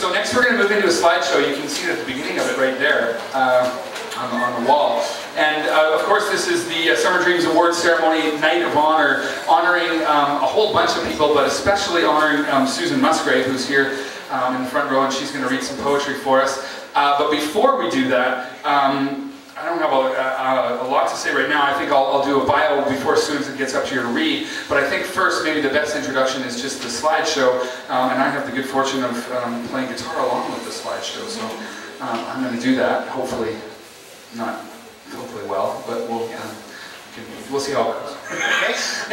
So next we're going to move into a slideshow. You can see it at the beginning of it right there on the wall. And of course this is the Summer Dreams Awards Ceremony Night of Honor, honoring a whole bunch of people, but especially honoring Susan Musgrave, who's here in the front row, and she's going to read some poetry for us. But before we do that, I don't have a lot to say right now. I think I'll do a bio before Susan gets up here to read. But I think first, maybe the best introduction is just the slideshow. And I have the good fortune of playing guitar along with the slideshow. So I'm going to do that. Hopefully, not hopefully well, but we'll see how it goes.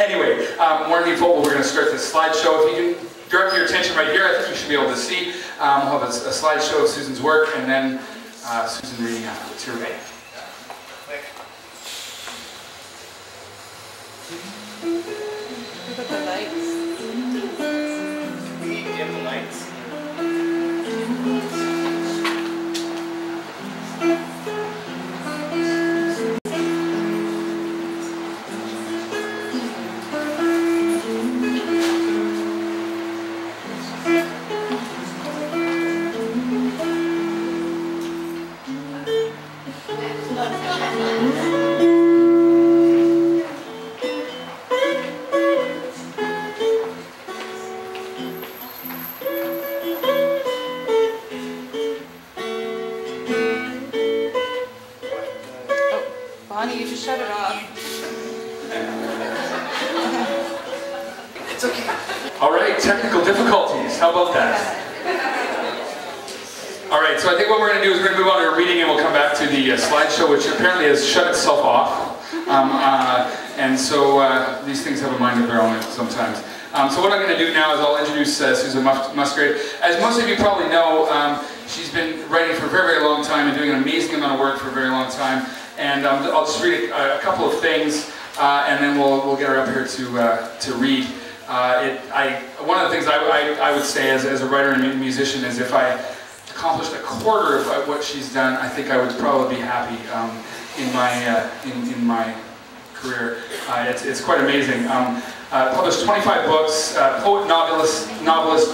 Anyway, more than default, we're going to start this slideshow. If you can direct your attention right here, I think you should be able to see. We'll have a slideshow of Susan's work, and then Susan reading afterwards. Here we go. Look at the lights. We dim the lights. Bonnie, you just shut it off. It's okay. All right, technical difficulties. How about that? All right, so I think what we're going to do is we're going to move on to a reading, and we'll come back to the slideshow, which apparently has shut itself off. And so these things have a mind of their own sometimes. So what I'm going to do now is I'll introduce Susan Musgrave. As most of you probably know, she's been writing for a very, very long time and doing an amazing amount of work for a very long time. And I'll just read a couple of things, and then we'll get her up here to read. One of the things I would say as a writer and musician is if I accomplished a quarter of what she's done, I think I would probably be happy in my career. It's quite amazing. Published 25 books, poet, novelist,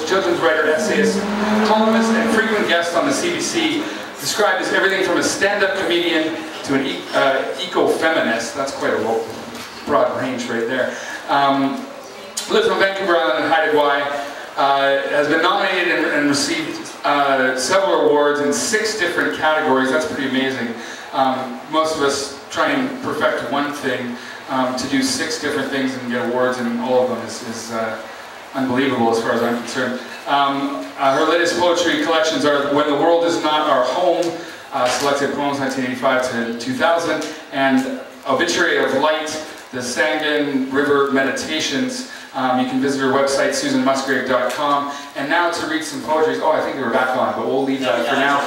children's writer, essayist, columnist, and frequent guest on the CBC. Described as everything from a stand-up comedian to an eco-feminist. That's quite a broad range right there. Lives on Vancouver Island in Haida Gwaii. Has been nominated and received several awards in 6 different categories. That's pretty amazing. Most of us try and perfect one thing. To do 6 different things and get awards in all of them is unbelievable as far as I'm concerned. Her latest poetry collections are When the World Is Not Our Home, selected poems 1985 to 2000, and Obituary of Light, the Sangan River Meditations. You can visit her website, susanmusgrave.com. And now to read some poetry. Oh, I think they were back on, but we'll leave that for now.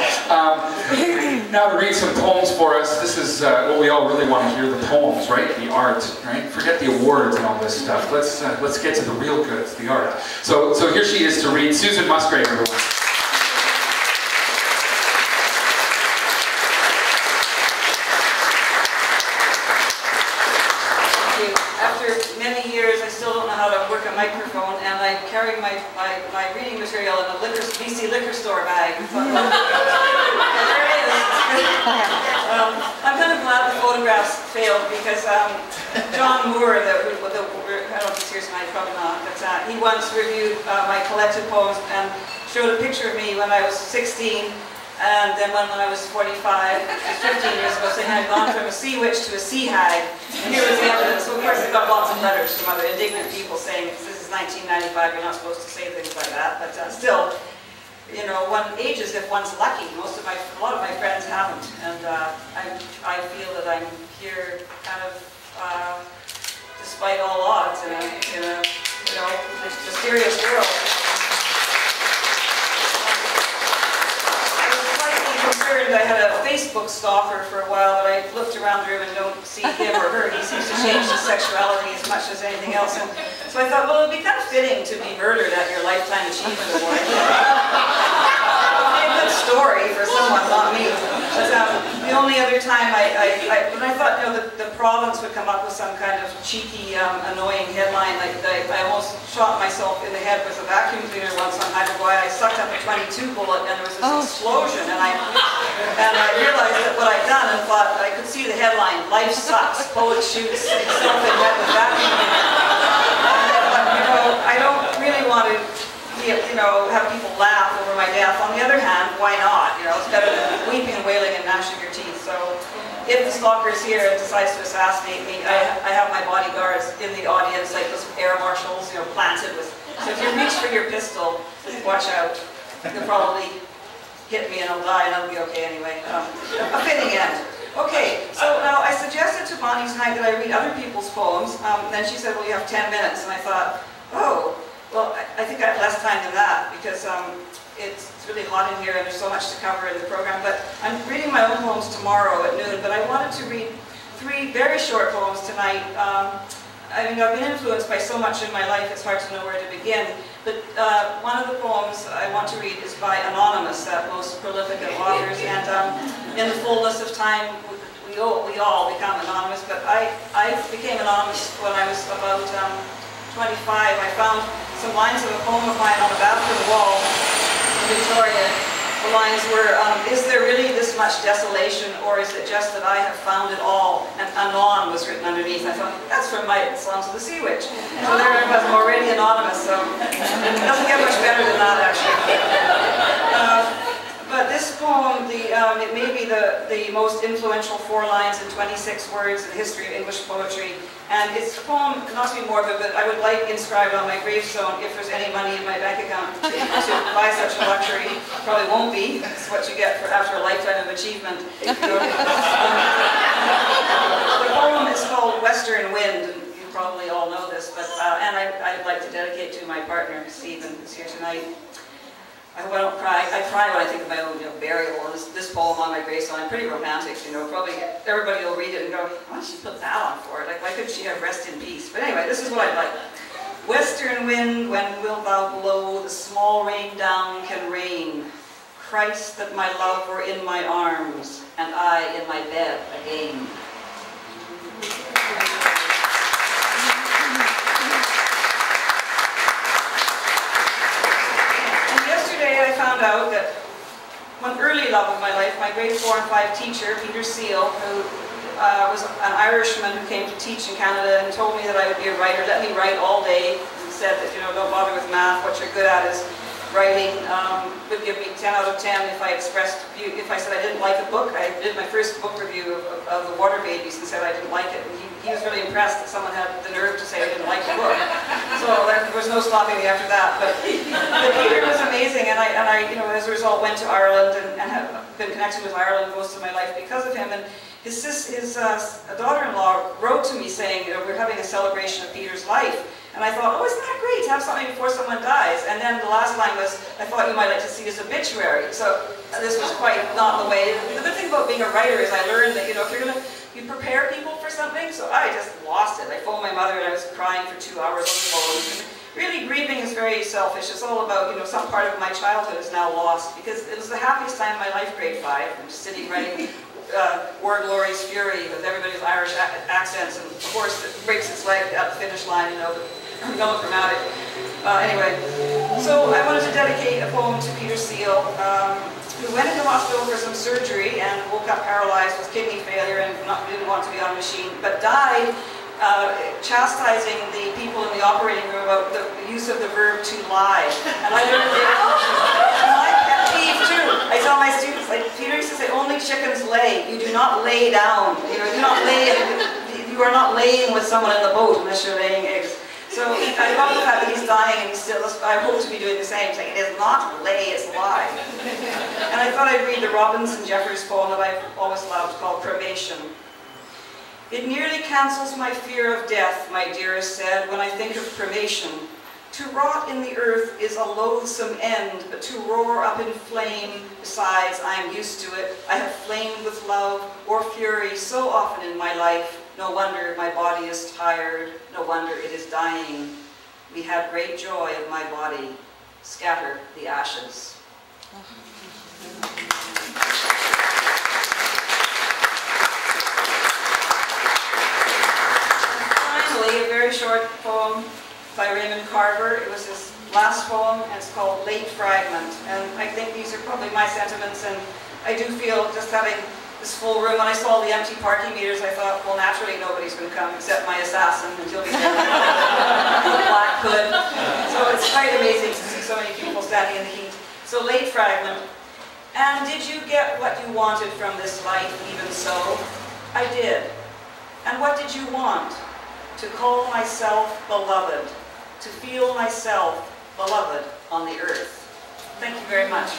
Now to read some poems for us. This is what we all really want to hear, the poems, right? The art, right? Forget the awards and all this stuff. Let's get to the real goods, the art. So here she is to read. Susan Musgrave, everyone. Microphone, and I carried my reading material in a BC liquor store bag. There it is. I'm kind of glad the photographs failed because John Moore, I don't know if he's here tonight, probably not, but he once reviewed my collected poems and showed a picture of me when I was 16. And then when I was 45, 15 years ago, saying I'd gone from a sea witch to a sea hag. And here was the evidence. So of course I got lots of letters from other indignant people saying, this is 1995, you're not supposed to say things like that. But still, you know, one ages if one's lucky. A lot of my friends haven't. And I feel that I'm here kind of despite all odds in a mysterious world. I had a Facebook stalker for a while, but I looked around the room and don't see him or her. He seems to change his sexuality as much as anything else. And so I thought, well, it would be kind of fitting to be murdered at your Lifetime Achievement Award. A good story for someone, not me. But the only other time but I thought, you know, the province would come up with some kind of cheeky, annoying headline. Like I almost shot myself in the head with a vacuum cleaner once on Hawaii. I sucked up a 22 bullet, and there was this explosion, and I realized that what I'd done, and thought I could see the headline: "Life sucks. Poet shoots himself in the head with a vacuum cleaner." You know, I don't really want to, you know, have people laugh over my death. On the other hand, why not? You know, it's better than weeping and wailing and gnashing your teeth. So, if the stalker's here and decides to assassinate me, I have my bodyguards in the audience, like those air marshals, you know, planted with. So if you reach for your pistol, watch out. You'll probably hit me and I'll die, and I'll be okay anyway. A fitting end. Okay, so now I suggested to Bonnie tonight that I read other people's poems. Then she said, well, you have 10 minutes. And I thought, oh, well, I think I have less time than that, because it's really hot in here and there's so much to cover in the program. But I'm reading my own poems tomorrow at noon, but I wanted to read 3 very short poems tonight. I mean, I've been influenced by so much in my life, it's hard to know where to begin. But one of the poems I want to read is by Anonymous, that most prolific of authors. And in the fullness of time, we all become anonymous. But I became anonymous when I was about 25. I found some lines of a poem of mine on a bathroom wall in Victoria. The lines were, is there really this much desolation, or is it just that I have found it all? And Anon was written underneath. I thought, that's from my Songs of the Sea Witch. So there I was, already anonymous, so it doesn't get much better than that, actually. But this poem, it may be the most influential 4 lines in 26 words in the history of English poetry. And it's a poem, not to be morbid, but I would like inscribed on my gravestone, if there's any money in my bank account to buy such a luxury. Probably won't be. It's what you get after a lifetime of achievement. The poem is called Western Wind, and you probably all know this, but and I'd like to dedicate to my partner, Stephen, who's here tonight. I hope I don't cry. I cry when I think of my own, you know, burial. And this poem on my gravestone, I'm pretty romantic, you know. Probably everybody will read it and go, why did she put that on for it? Like, why couldn't she have rest in peace? But anyway, this is what I'd like. Western wind, when wilt thou blow? The small rain down can rain. Christ, that my love were in my arms, and I in my bed again. I found out that one early love of my life, my grade 4 and 5 teacher, Peter Seal, who was an Irishman who came to teach in Canada and told me that I would be a writer, let me write all day, and said that, you know, don't bother with math, what you're good at is writing, would give me 10 out of 10 if I said I didn't like a book. I did my first book review of The Water Babies and said I didn't like it. And he was really impressed that someone had the nerve to say I didn't like the book. So there was no stopping me after that. But Peter was amazing, and I, you know, as a result, went to Ireland and have been connected with Ireland most of my life because of him. And his daughter-in-law wrote to me saying, you know, we're having a celebration of Peter's life. And I thought, oh, isn't that great to have something before someone dies? And then the last line was, I thought you might like to see his obituary. So this was quite not the way. The good thing about being a writer is I learned that, you know, if you prepare people for something. So I just lost it. I phoned my mother and I was crying for 2 hours on the phone. Really, grieving is very selfish. It's all about, you know, some part of my childhood is now lost, because it was the happiest time of my life, grade 5. I'm just sitting writing War, Glory's Fury with everybody's Irish accents, and of course it breaks its leg at the finish line, you know, but melodramatic. Anyway, so I wanted to dedicate a poem to Peter Seal, who went into hospital for some surgery and woke up paralyzed with kidney failure and didn't want to be on a machine, but died chastising the people in the operating room about the use of the verb to lie. And I learned my pet peeve too. I tell my students, like Peter used to say, only chickens lay. You do not lay down. You know, do not lay. You are not laying with someone in the boat unless you're laying eggs. So I love the fact that he's dying and he's still, I hope to be doing the same, saying it is not lay, it's lie. And I thought I'd read the Robinson Jeffers poem that I've always loved called Cremation. It nearly cancels my fear of death, my dearest said, when I think of cremation. To rot in the earth is a loathsome end, but to roar up in flame, besides, I am used to it. I have flamed with love or fury so often in my life. No wonder my body is tired, no wonder it is dying. We had great joy of my body, scatter the ashes. by Raymond Carver. It was his last poem, and it's called Late Fragment. And I think these are probably my sentiments, and I do feel just having this full room. When I saw the empty parking meters, I thought, well, naturally nobody's going to come except my assassin, and he'll be there with a black hood. So it's quite amazing to see so many people standing in the heat. So Late Fragment. And did you get what you wanted from this life, even so? I did. And what did you want? To call myself beloved, to feel myself beloved on the earth. Thank you very much.